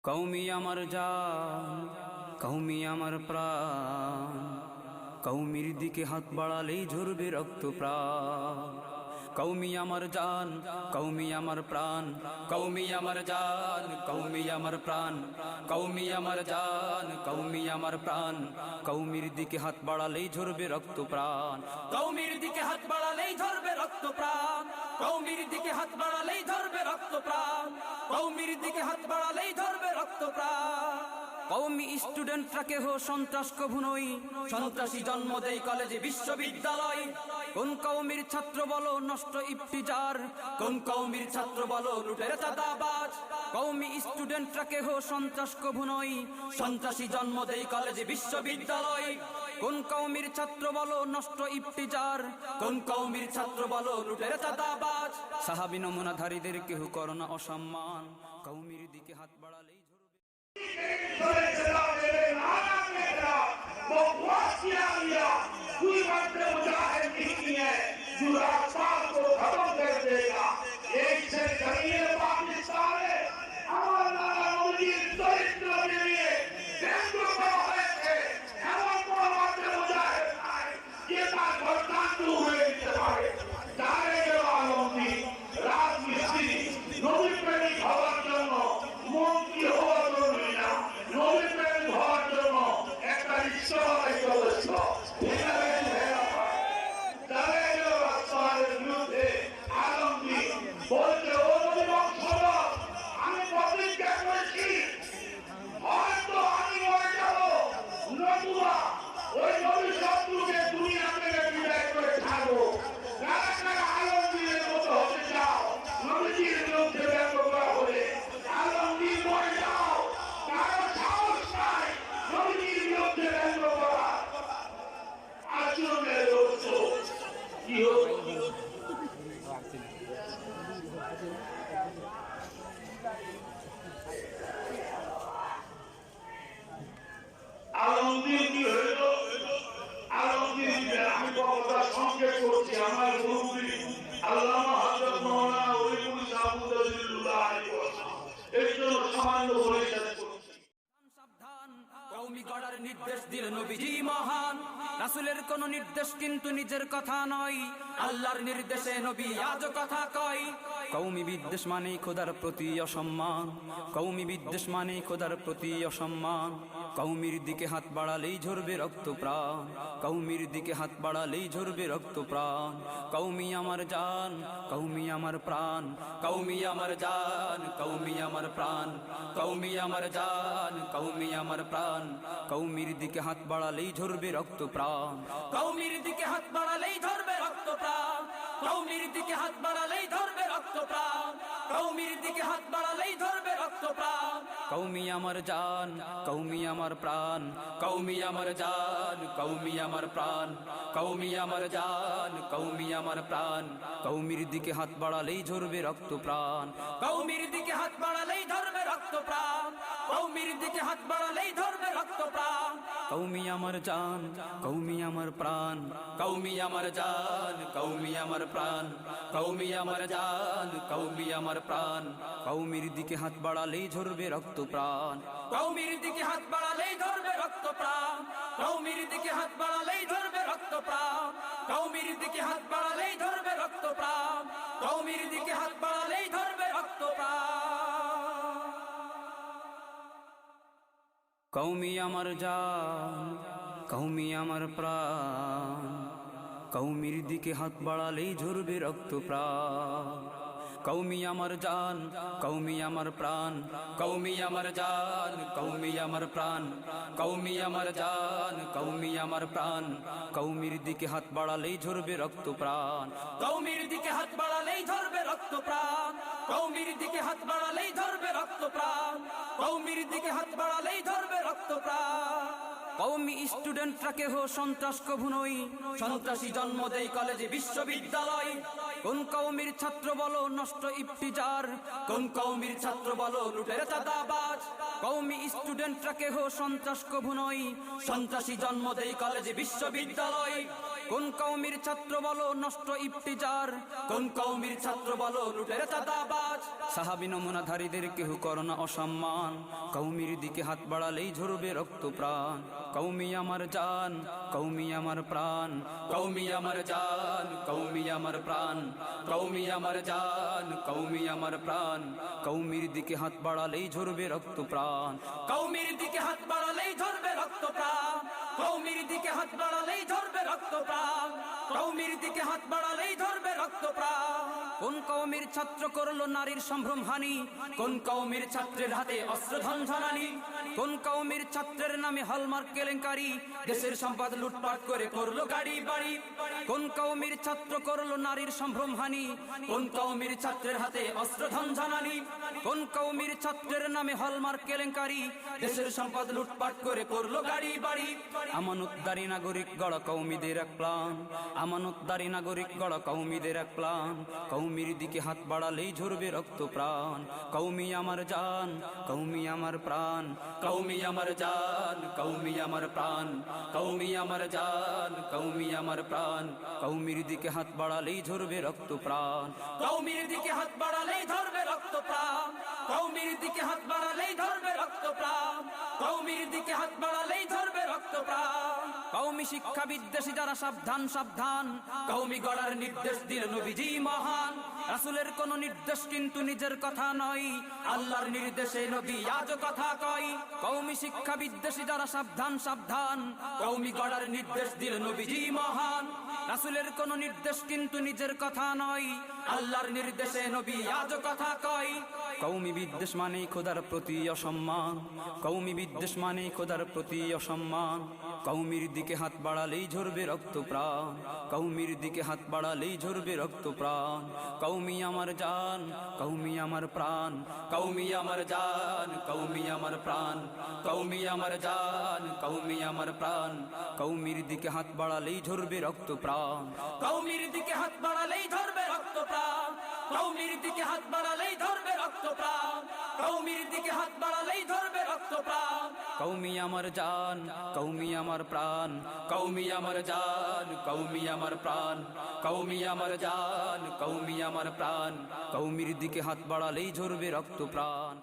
কওমি আমার জান, কওমি আমার প্রাণ, কওমির দিকে হাত বাড়ালেই ঝরবে রক্ত প্রাণ। কওমি আমার জান, কওমি আমার প্রাণ, কওমি আমার জান, কওমি আমার প্রাণ, কওমি আমার জান, কওমি আমার প্রাণ। কওমির দিকে হাত বাড়ালেই ঝরবে রক্ত প্রাণ, কওমির দিকে হাত বাড়ালেই ঝরবে রক্ত প্রাণ, কওমির দিকে হাত বাড়ালেই ঝরবে রক্ত প্রাণ, কওমির দিকে হাত বাড়ালেই ঝরবে রক্ত প্রাণ। কওমি স্টুডেন্টরা কেহ সন্ত্রাস কভু নই, সন্ত্রাসী জন্ম দেয় কলেজে বিশ্ববিদ্যালয়। কোন কওমির ছাত্র বলো নষ্ট ইফতিজার, কোন কওমির ছাত্র বলো লুটের চাঁদাবাজ। কওমি স্টুডেন্টরা কেহ সন্ত্রাস কভু নই, সন্ত্রাসী জন্ম দেয় কলেজে বিশ্ববিদ্যালয়। কোন কওমির ছাত্র বলো নষ্ট ইফতিজার, কোন কওমির ছাত্র বলো লুটের চাঁদাবাজ। সাহাবী নমুনাধারীদের কেহ করোনা অসম্মান, কওমির দিকে হাত বাড়ালেই নির্দেশ দিল নবীজি মহান। রাসূলের কোন নির্দেশ কিন্তু নিজের কথা নয়, আল্লাহর নির্দেশে নবী আজ কথা কয়। কওমি বিদ্বেষ মানে খোদার প্রতি অসম্মান, কওমি বিদ্বেষ মানে খোদার প্রতি অসম্মান। কওমির দিকে হাত বাড়ালেই ঝরবে রক্ত প্রাণ, কওমির দিকে হাত বাড়ালেই ঝরবে রক্ত প্রাণ। কওমি আমার জান, কওমি আমার প্রাণ, কওমি আমার জান, কওমি আমার প্রাণ, কওমি আমার জান, কওমি আমার প্রাণ। কওমির দিকে হাত বাড়ালেই ঝরবে রক্ত প্রাণ, কওমির দিকে হাত বাড়ালেই ঝরবে রক্ত প্রাণ, কওমির দিকে হাত বাড়ালেই ঝরবে রক্ত প্রাণ, কওমির দিকে হাত বাড়ালেই ঝরবে রক্ত প্রাণ। কওমি আমার জান, কওমি আমার প্রাণ, কওমি আমার জান, কওমি আমার প্রাণ, কওমি আমার জান, কওমি আমার প্রাণ। কওমির দিকে হাত বাড়ালেই ঝরবে রক্ত প্রাণ, কওমির দিকে হাত বাড়ালেই ঝরবে রক্ত প্রাণ, কওমির দিকে হাত বাড়ালেই ঝরবে রক্ত প্রাণ। কওমি আমার জান, কওমি আমার প্রাণ, কওমি আমার জান, কওমি আমার প্রাণ, কওমি আমার জান, কওমি আমার প্রাণ। কওমির দিকে হাত বাড়ালেই ঝরবে রক্ত প্রাণ, কওমির দিকে হাত বাড়ালেই ঝরবে রক্ত প্রাণ, কওমির দিকে হাত বাড়ালেই ঝরবে রক্ত প্রাণ, কওমির দিকে হাত বাড়ালেই ঝরবে রক্ত প্রাণ, কওমির দিকে হাত বাড়ালেই ঝরবে রক্ত প্রাণ। কওমি আমার জান, কওমি আমার প্রাণ, কওমির দিকে হাত বাড়ালেই ঝরবে রক্ত প্রাণ। কওমি আমার জান, কওমি আমার প্রাণ, কওমি আমার জান, কওমি আমার প্রাণ, কওমি আমার জান, কওমি আমার প্রাণ। কওমির দিকে হাত বাড়ালেই ঝরবে রক্ত প্রাণ, কওমির দিকে হাত বাড়ালেই ঝরবে রক্ত প্রাণ, কওমির দিকে হাত বাড়ালেই ঝরবে রক্ত প্রাণ, কওমির দিকে হাত বাড়ালেই ঝরবে রক্ত প্রাণ। কওমি স্টুডেন্টরা কেহ সন্ত্রাস কভু নই, সন্ত্রাসী জন্ম দেয় কলেজে বিশ্ববিদ্যালয়। কোন কওমির ছাত্র বলো নষ্ট ইফতিজার, কোন কওমির ছাত্র বলো লুটের চাঁদাবাজ। কওমি স্টুডেন্টরা কেহ সন্ত্রাস কভু নই, সন্ত্রাসী জন্ম দেয় কলেজে বিশ্ববিদ্যালয়। কোন কওমির ছাত্র বলো নষ্ট ইফতিজার, কোন কওমির ছাত্র বলো লুটের চাঁদাবাজ। সাহাবী নমুনাধারীদের কেহ করোনা অসম্মান, কওমির দিকে হাত বাড়ালেই ঝরবে রক্ত প্রাণ। কওমি আমার জান, কওমি আমার প্রাণ, কওমি আমার জান, কওমি আমার প্রাণ, কওমি আমার জান, কওমি আমার প্রাণ। কওমির দিকে হাত বাড়ালেই ঝরবে রক্ত প্রাণ, কওমির দিকে হাত বাড়ালেই ঝরবে রক্ত প্রাণ, কওমির দিকে হাত বাড়ালেই ঝরবে রক্ত প্রাণ, কওমির দিকে হাত বাড়ালেই ঝরবে রক্ত প্রাণ। কোন কওমির ছাত্র করলো নারীর সম্ভ্রম হানি, কোন কওমির ছাত্রের হাতে অস্ত্র ঝনঝনানি। কোন কওমির ছাত্রের নামে হলমার্ক কেলেঙ্কারি, দেশের সম্পদ লুটপাট করে করলো গাড়ি বাড়ি। কোন কওমির ছাত্র করলো নারীর সম্ভ্রম হানি, কোন কওমির ছাত্রের হাতে অস্ত্র ঝনঝনানি। কোন কওমির ছাত্রের নামে হলমার্ক কেলেঙ্কারি, দেশের সম্পদ লুটপাট করে করলো গাড়ি বাড়ি। আমানতদারি নাগরিক গড়া কওমিদের এক প্ল্যান, আমানতদারি নাগরিক গড়া কওমিদের এক প্ল্যান। কওমির দিকে হাত বাড়ালেই ঝরবে রক্ত প্রাণ, কওমি আমার জান, কওমি আমার প্রাণ, কওমি আমার জান, কওমি আমার প্রাণ, কওমি আমার জান, কওমি আমার প্রাণ। কওমির দিকে হাত বাড়ালেই ঝরবে রক্ত প্রাণ, কওমির দিকে হাত বাড়ালেই ঝরবে রক্ত প্রাণ, কওমির দিকে হাত বাড়ালেই ঝরবে রক্ত প্রাণ, কওমির দিকে হাত বাড়ালেই ঝরবে রক্ত প্রাণ। কওমি শিক্ষা বিদ্বেষী যারা সাবধান সাবধান, কওমি গড়ার নির্দেশ দিলেন নবীজি মহান। রাসূলের কোন নির্দেশ কিন্তু নিজের কথা নয়, আল্লাহর নির্দেশে নবী আজ কথা কয়। কওমি শিক্ষা বিদ্বেষী যারা সাবধান সাবধান, কওমি গড়ার নির্দেশ দিলেন নবীজি মহান। রাসূলের কোন নির্দেশ কিন্তু নিজের কথা নয়, আল্লাহর নির্দেশে নবী আজ কথা কয়। কওমি বিদ্বেষ মানে খোদার প্রতি অসম্মান, কওমি বিদ্বেষ মানে খোদার প্রতি অসম্মান। কওমির দিকে হাত বাড়ালেই ঝরবে রক্ত প্রাণ, কওমির দিকে হাত বাড়ালেই ঝরবে রক্ত প্রাণ। কওমি আমার জান, কওমি আমার প্রাণ, কওমি আমার জান, কওমি আমার প্রাণ, কওমি আমার জান, কওমি আমার প্রাণ। কওমির দিকে হাত বাড়ালেই ঝরবে রক্ত প্রাণ, কওমির দিকে হাত বাড়ালেই ঝরবে রক্ত প্রাণ, কওমির দিকে হাত বাড়ালেই ঝরবে রক্ত প্রাণ, কওমির দিকে হাত বাড়ালেই ঝরবে রক্ত প্রাণ। কওমি আমার জান, কওমি আমার প্রাণ, কওমি আমার জান, কওমি আমার প্রাণ, কওমি আমার জান, কওমি আমার প্রাণ। কওমির দিকে হাত বাড়ালেই ঝরবে রক্ত প্রাণ।